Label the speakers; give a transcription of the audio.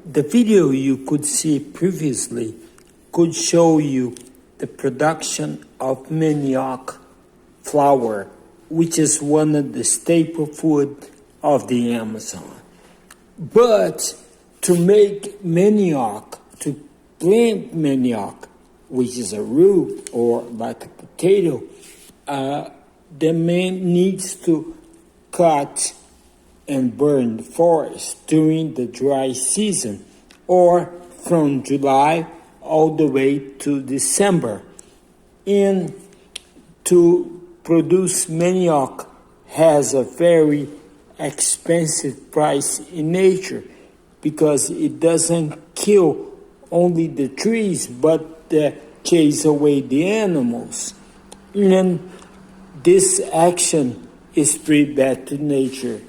Speaker 1: the video you could see previously could show you the production of manioc flour, which is one of the staple food of the Amazon. But to make manioc, to plant manioc, which is a root or like a potato, the man needs to cut and burn the forest during the dry season, or from July all the way to December. And to produce manioc has a very expensive price in nature because it doesn't kill only the trees but chase away the animals. And this action is pretty bad to nature.